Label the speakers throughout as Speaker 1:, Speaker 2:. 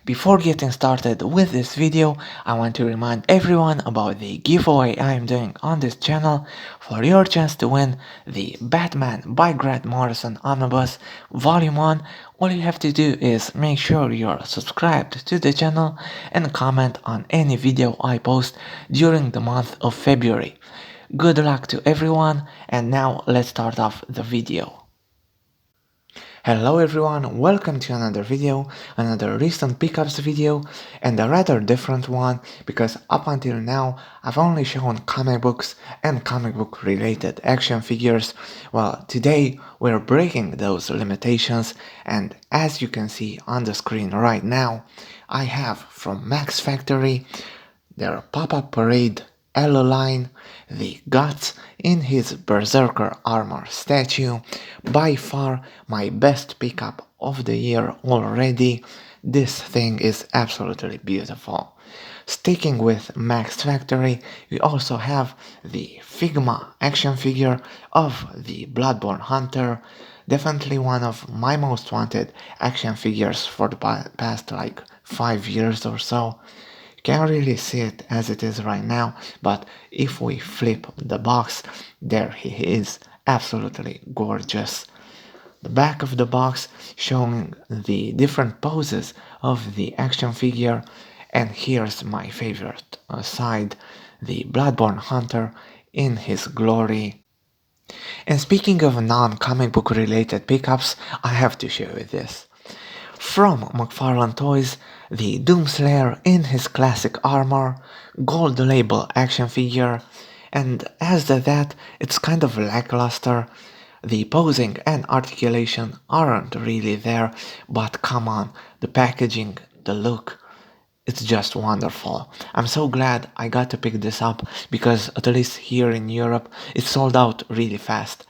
Speaker 1: Before getting started with this video, I want to remind everyone about the giveaway I am doing on this channel. For your chance to win the Batman by Grant Morrison Omnibus Volume 1, all you have to do is make sure you're subscribed to the channel and comment on any video I post during the month of February. Good luck to everyone, and now let's start off the video. Hello everyone, welcome to another video, another recent pickups video, and a rather different one because up until now I've only shown comic books and comic book related action figures. Well, today we're breaking those limitations, and as you can see on the screen right now, I have from Max Factory their pop-up parade Elo line, the Guts in his Berserker armor statue, by far my best pickup of the year already. This thing is absolutely beautiful. Sticking with Max Factory, we also have the Figma action figure of the Bloodborne Hunter, definitely one of my most wanted action figures for the past like 5 years or so. Can't really see it as it is right now, but if we flip the box, there he is, absolutely gorgeous. The back of the box showing the different poses of the action figure, and here's my favorite side, the Bloodborne Hunter in his glory. And speaking of non-comic book related pickups, I have to show you this. From Mcfarlane Toys, the Doomslayer in his classic armor, gold label action figure, and as that, it's kind of lackluster. The posing and articulation aren't really there, but come on, the packaging, the look, it's just wonderful. I'm so glad I got to pick this up because at least here in Europe it sold out really fast.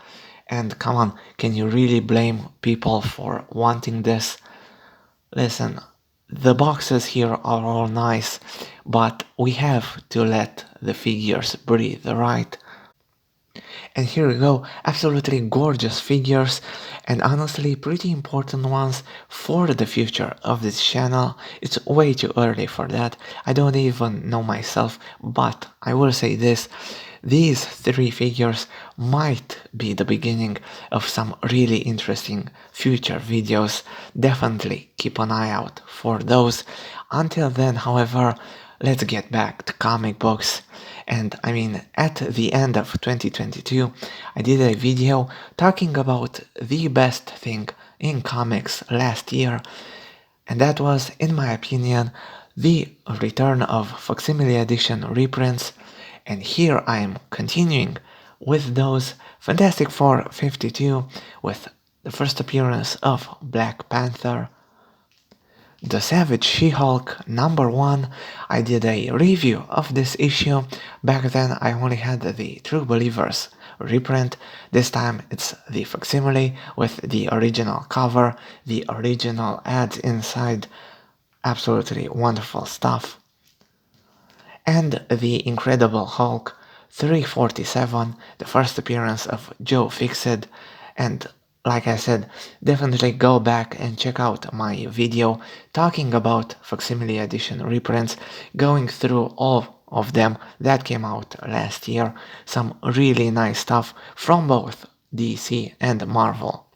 Speaker 1: And come on, can you really blame people for wanting this? Listen, the boxes here are all nice, but we have to let the figures breathe, right? And here we go, absolutely gorgeous figures, and honestly pretty important ones for the future of this channel. It's way too early for that, I don't even know myself, but I will say this. These three figures might be the beginning of some really interesting future videos. Definitely keep an eye out for those. Until then, however, let's get back to comic books. And I mean, at the end of 2022, I did a video talking about the best thing in comics last year, and that was, in my opinion, the return of facsimile edition reprints. And here I am continuing with those. Fantastic Four 52 with the first appearance of Black Panther. The Savage She-Hulk #1, I did a review of this issue. Back then I only had the True Believers reprint. This time it's the facsimile with the original cover, the original ads inside. Absolutely wonderful stuff. And the Incredible Hulk 347, the first appearance of Joe Fixed, and like I said, definitely go back and check out my video talking about facsimile edition reprints, going through all of them that came out last year. Some really nice stuff from both DC and Marvel.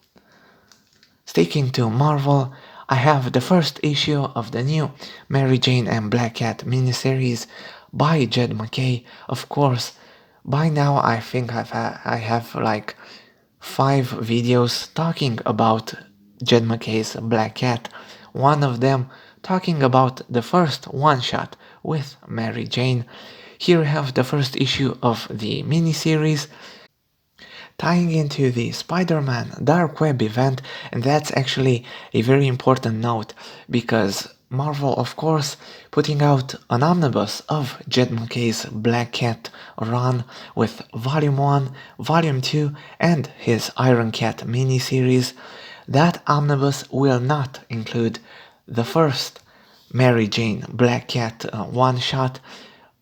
Speaker 1: Sticking to Marvel, I have the first issue of the new Mary Jane and Black Cat miniseries by Jed MacKay. Of course, by now I think I have like 5 videos talking about Jed MacKay's Black Cat, one of them talking about the first one-shot with Mary Jane. Here we have the first issue of the miniseries, tying into the Spider-Man Dark Web event, and that's actually a very important note because Marvel, of course, putting out an omnibus of Jed MacKay's Black Cat run with Volume 1, Volume 2, and his Iron Cat miniseries. That omnibus will not include the first Mary Jane Black Cat one-shot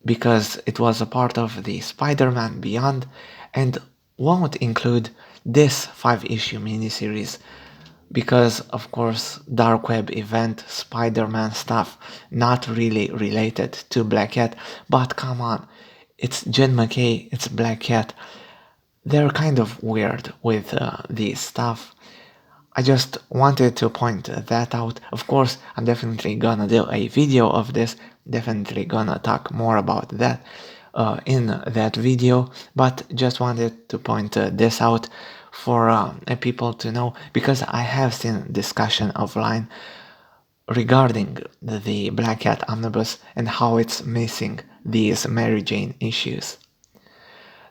Speaker 1: because it was a part of the Spider-Man Beyond, and won't include this 5-issue miniseries. because of course dark web event, Spider-Man stuff, not really related to Black Cat, but come on, it's Jen McKay, it's Black Cat. They're kind of weird with this stuff. I just wanted to point that out. Of course, I'm definitely gonna do a video of this, definitely gonna talk more about that in that video, but just wanted to point this out for people to know, because I have seen discussion offline regarding the Black Cat Omnibus and how it's missing these Mary Jane issues.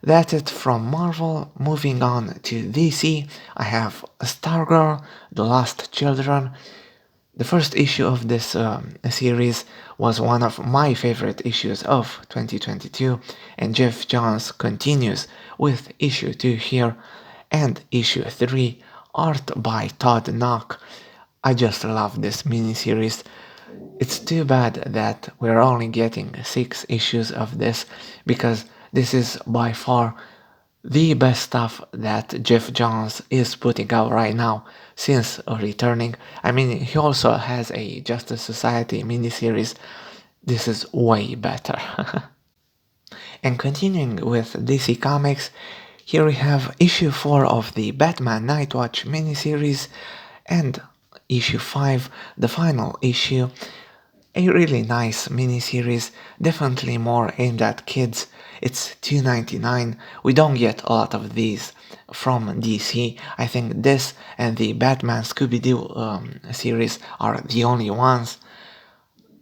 Speaker 1: That's it from Marvel. Moving on to DC, I have Stargirl, The Lost Children. The first issue of this series was one of my favorite issues of 2022, and Jeff Johns continues with issue 2 here, and issue 3, art by Todd Knock. I just love this miniseries. It's too bad that we're only getting 6 issues of this, because this is by far the best stuff that Jeff Johns is putting out right now since returning. I mean, he also has a Justice Society miniseries. This is way better. And continuing with DC Comics, here we have issue 4 of the Batman Nightwatch miniseries and issue 5, the final issue. A really nice miniseries, definitely more aimed at kids. It's $2.99. We don't get a lot of these from DC. I think this and the Batman Scooby-Doo series are the only ones.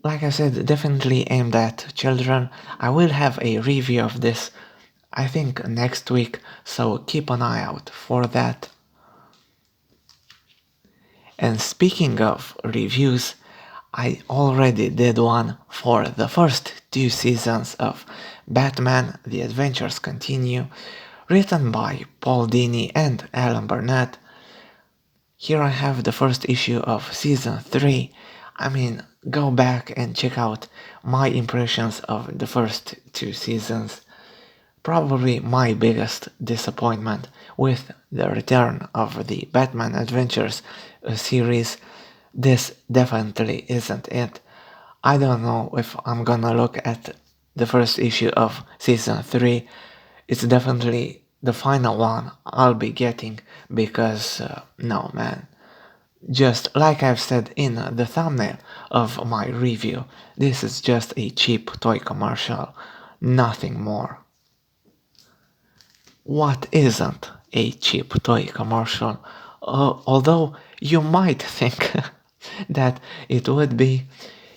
Speaker 1: Like I said, definitely aimed at children. I will have a review of this, I think, next week, so keep an eye out for that. And speaking of reviews, I already did one for the first 2 seasons of Batman The Adventures Continue, written by Paul Dini and Alan Burnett. Here I have the first issue of season 3. I mean, go back and check out my impressions of the first 2 seasons. Probably my biggest disappointment with the return of the Batman Adventures series. This definitely isn't it. I don't know if I'm gonna look at the first issue of season 3. It's definitely the final one I'll be getting, because no man. Just like I've said in the thumbnail of my review, this is just a cheap toy commercial, nothing more. What isn't a cheap toy commercial? Although you might think that it would be.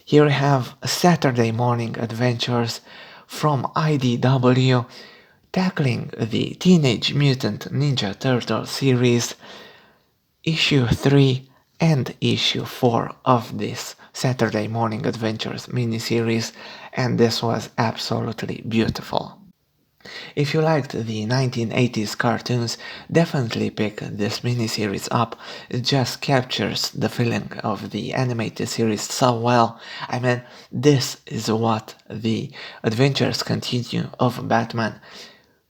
Speaker 1: Here we have Saturday Morning Adventures from IDW, tackling the Teenage Mutant Ninja Turtle series, issue 3 and issue 4 of this Saturday Morning Adventures miniseries, and this was absolutely beautiful. If you liked the 1980s cartoons, definitely pick this miniseries up. It just captures the feeling of the animated series so well. I mean, this is what the Adventures Continue of Batman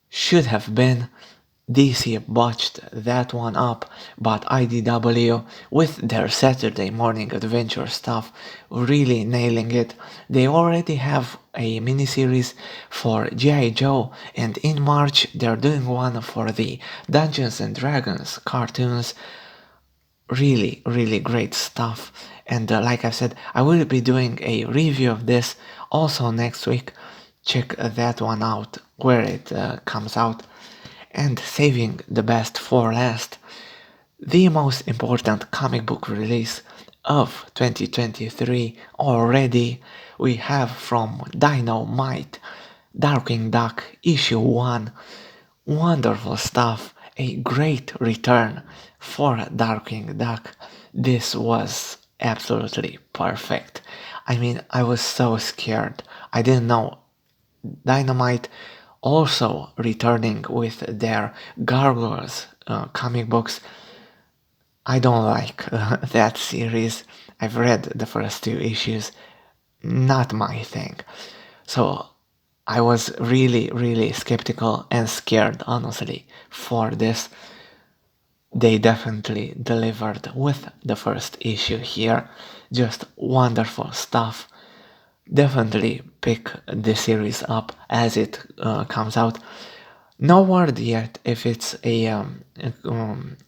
Speaker 1: should have been. DC botched that one up, but IDW, with their Saturday Morning Adventure stuff, really nailing it. They already have a miniseries for G.I. Joe, and in March they're doing one for the Dungeons and Dragons cartoons. Really, really great stuff. And like I said, I will be doing a review of this also next week. Check that one out where it comes out. And saving the best for last, the most important comic book release of 2023 already, we have from Dynamite, Darkwing Duck issue 1. Wonderful stuff, a great return for Darkwing Duck. This was absolutely perfect. I mean, I was so scared. I didn't know. Dynamite also returning with their Gargoyles comic books. I don't like that series. I've read the first 2 issues. Not my thing. So I was really, really skeptical and scared, honestly, for this. They definitely delivered with the first issue here. Just wonderful stuff. Definitely pick the series up as it comes out. No word yet if it's a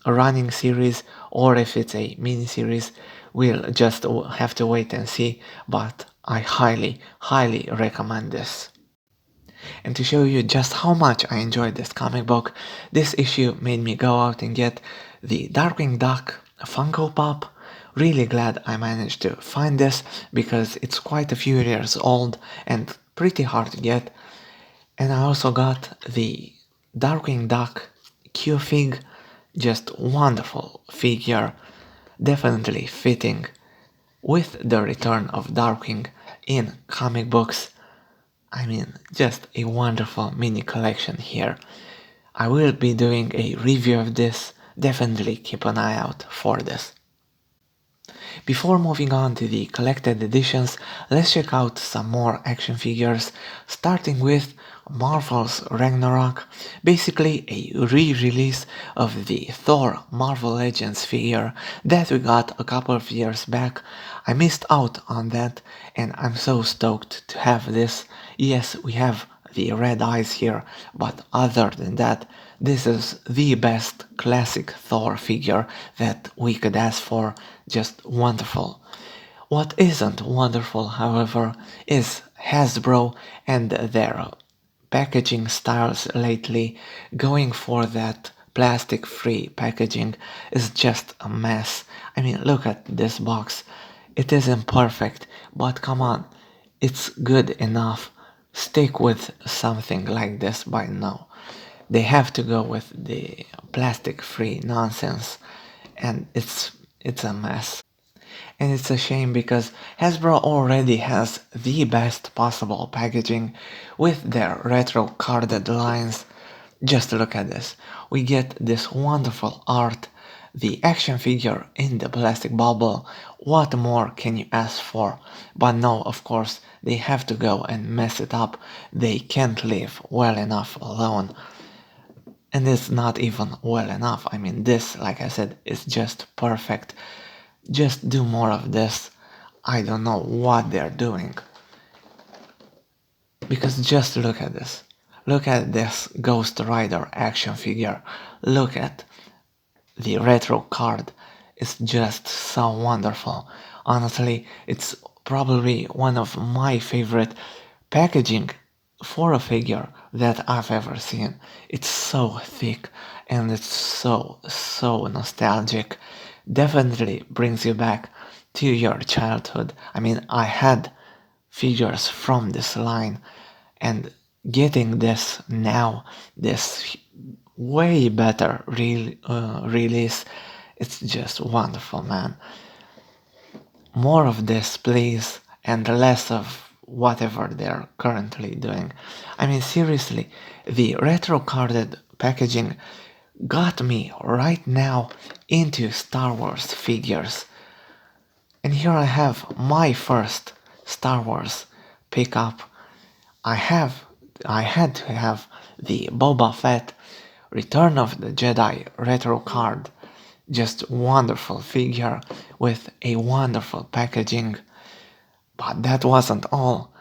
Speaker 1: running series or if it's a mini series. We'll just have to wait and see, but I highly, highly recommend this. And to show you just how much I enjoyed this comic book, this issue made me go out and get the Darkwing Duck Funko Pop. Really glad I managed to find this because it's quite a few years old and pretty hard to get. And I also got the Darkwing Duck Q-Fig, just wonderful figure, definitely fitting with the return of Darkwing in comic books. I mean, just a wonderful mini collection here. I will be doing a review of this, definitely keep an eye out for this. Before moving on to the collected editions, let's check out some more action figures, starting with Marvel's Ragnarok, basically a re-release of the Thor Marvel Legends figure that we got a couple of years back. I missed out on that and I'm so stoked to have this. Yes, we have the red eyes here, but other than that, this is the best classic Thor figure that we could ask for. Just wonderful. What isn't wonderful, however, is Hasbro and their packaging styles lately. Going for that plastic-free packaging is just a mess. I mean, look at this box. It isn't perfect, but come on, it's good enough. Stick with something like this by now. They have to go with the plastic-free nonsense, and it's a mess. And it's a shame because Hasbro already has the best possible packaging with their retro carded lines. Just look at this. We get this wonderful art, the action figure in the plastic bubble. What more can you ask for? But no, of course, they have to go and mess it up. They can't live well enough alone. And it's not even well enough. I mean, this, like I said, is just perfect. Just do more of this. I don't know what they're doing. Because just look at this. Look at this Ghost Rider action figure. Look at the retro card. It's just so wonderful. Honestly, it's probably one of my favorite packaging for a figure that I've ever seen. It's so thick and it's so nostalgic. Definitely brings you back to your childhood. I mean, I had figures from this line, and getting this now, this way better release, it's just wonderful, man. More of this, please, and less of whatever they're currently doing. I mean, seriously, the retro carded packaging got me right now into Star Wars figures. And here I have my first Star Wars pickup. I had to have the Boba Fett Return of the Jedi retro card. Just wonderful figure with a wonderful packaging. But that wasn't all.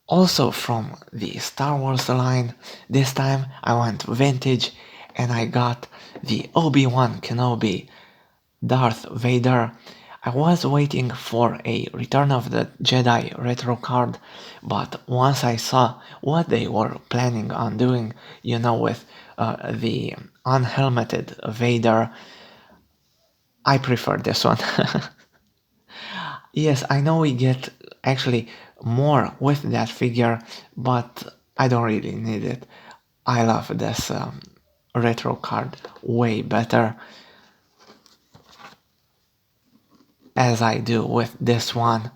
Speaker 1: Also from the Star Wars line, this time I went vintage and I got the Obi-Wan Kenobi Darth Vader. I was waiting for a Return of the Jedi retro card, but once I saw what they were planning on doing, you know, with the unhelmeted Vader, I prefer this one. Yes, I know we get actually more with that figure, but I don't really need it. I love this retro card way better, as I do with this one.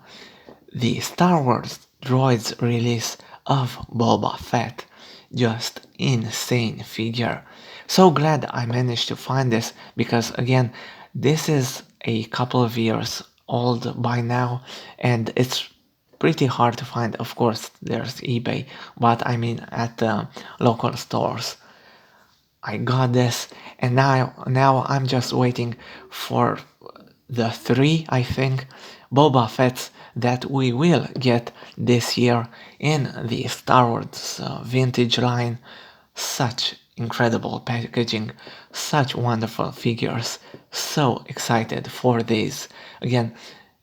Speaker 1: The Star Wars Droids release of Boba Fett. Just insane figure. So glad I managed to find this because again, this is a couple of years old by now and it's pretty hard to find. Of course, there's eBay, but I mean at the local stores. I got this, and now I'm just waiting for the 3, I think, Boba Fett's that we will get this year in the Star Wars vintage line. Such incredible packaging, such wonderful figures. So excited for these. Again,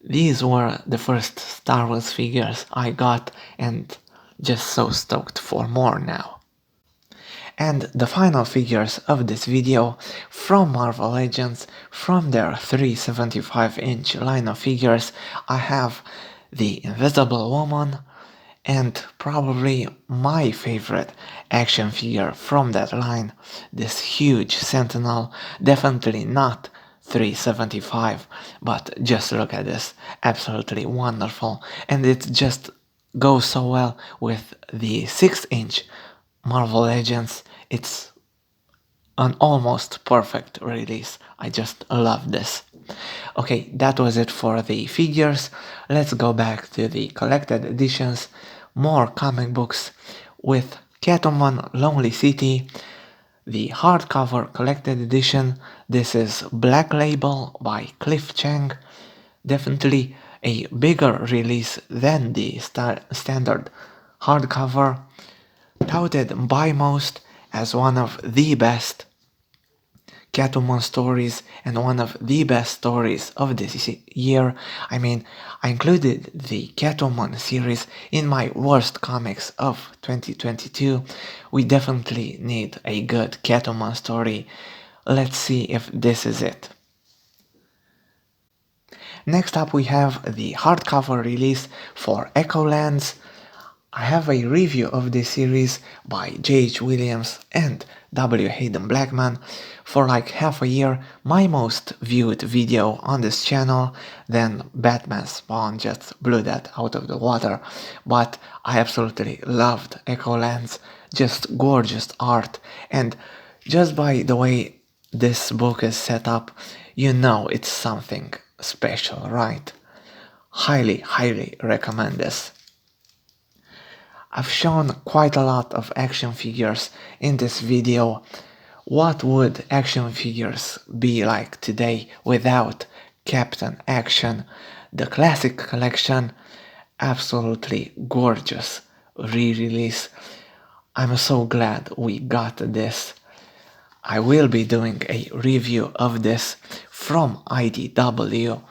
Speaker 1: these were the first Star Wars figures I got, and just so stoked for more now. And the final figures of this video from Marvel Legends, from their 375-inch line of figures, I have the Invisible Woman, and probably my favorite action figure from that line, this huge Sentinel, definitely not 375, but just look at this, absolutely wonderful, and it just goes so well with the 6-inch Marvel Legends. It's an almost perfect release. I just love this. Okay, that was it for the figures. Let's go back to the collected editions. More comic books with Catwoman Lonely City, the hardcover collected edition. This is Black Label by Cliff Chang. Definitely a bigger release than the standard hardcover, touted by most as one of the best Catwoman stories and one of the best stories of this year. I mean, I included the Catwoman series in my worst comics of 2022. We definitely need a good Catwoman story. Let's see if this is it. Next up we have the hardcover release for Echolands. I have a review of this series by J.H. Williams and W. Hayden Blackman for like half a year, my most viewed video on this channel. Then Batman Spawn just blew that out of the water, but I absolutely loved Echolands, just gorgeous art, and just by the way this book is set up, you know it's something special, right? Highly recommend this. I've shown quite a lot of action figures in this video. What would action figures be like today without Captain Action? The classic collection, absolutely gorgeous re-release. I'm so glad we got this. I will be doing a review of this from IDW,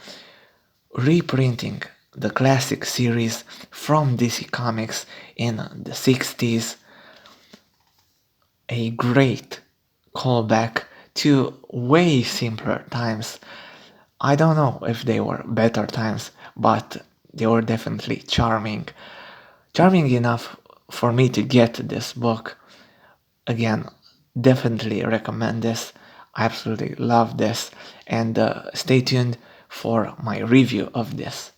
Speaker 1: reprinting the classic series from DC Comics in the 60s. A great callback to way simpler times. I don't know if they were better times, but they were definitely charming. Charming enough for me to get this book. Again, definitely recommend this. I absolutely love this, and stay tuned for my review of this.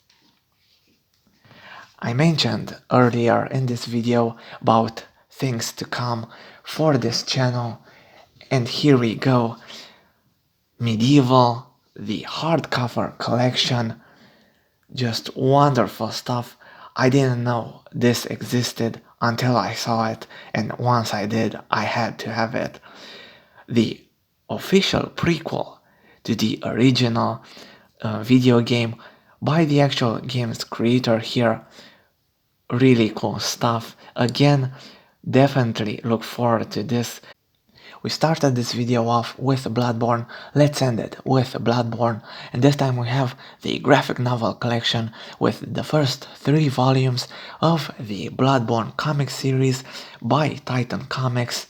Speaker 1: I mentioned earlier in this video about things to come for this channel, and here we go. Medieval, the hardcover collection, just wonderful stuff. I didn't know this existed until I saw it, and once I did, I had to have it. The official prequel to the original video game by the actual game's creator here. Really cool stuff. Again, definitely look forward to this. We started this video off with Bloodborne, let's end it with Bloodborne, and this time we have the graphic novel collection with the first 3 volumes of the Bloodborne comic series by Titan Comics.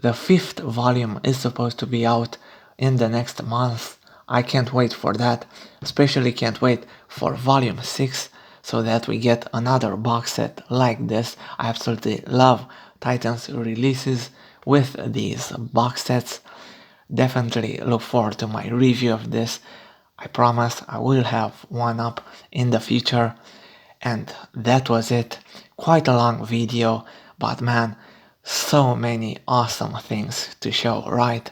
Speaker 1: The 5th volume is supposed to be out in the next month. I can't wait for that, especially can't wait for volume 6, so that we get another box set like this. I absolutely love Titan's releases with these box sets. Definitely look forward to my review of this. I promise I will have one up in the future. And that was it. Quite a long video, but man, so many awesome things to show, right?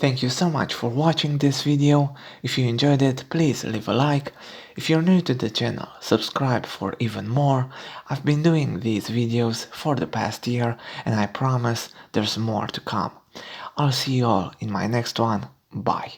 Speaker 1: Thank you so much for watching this video. If you enjoyed it, please leave a like. If you're new to the channel, subscribe for even more. I've been doing these videos for the past year and I promise there's more to come. I'll see you all in my next one. Bye.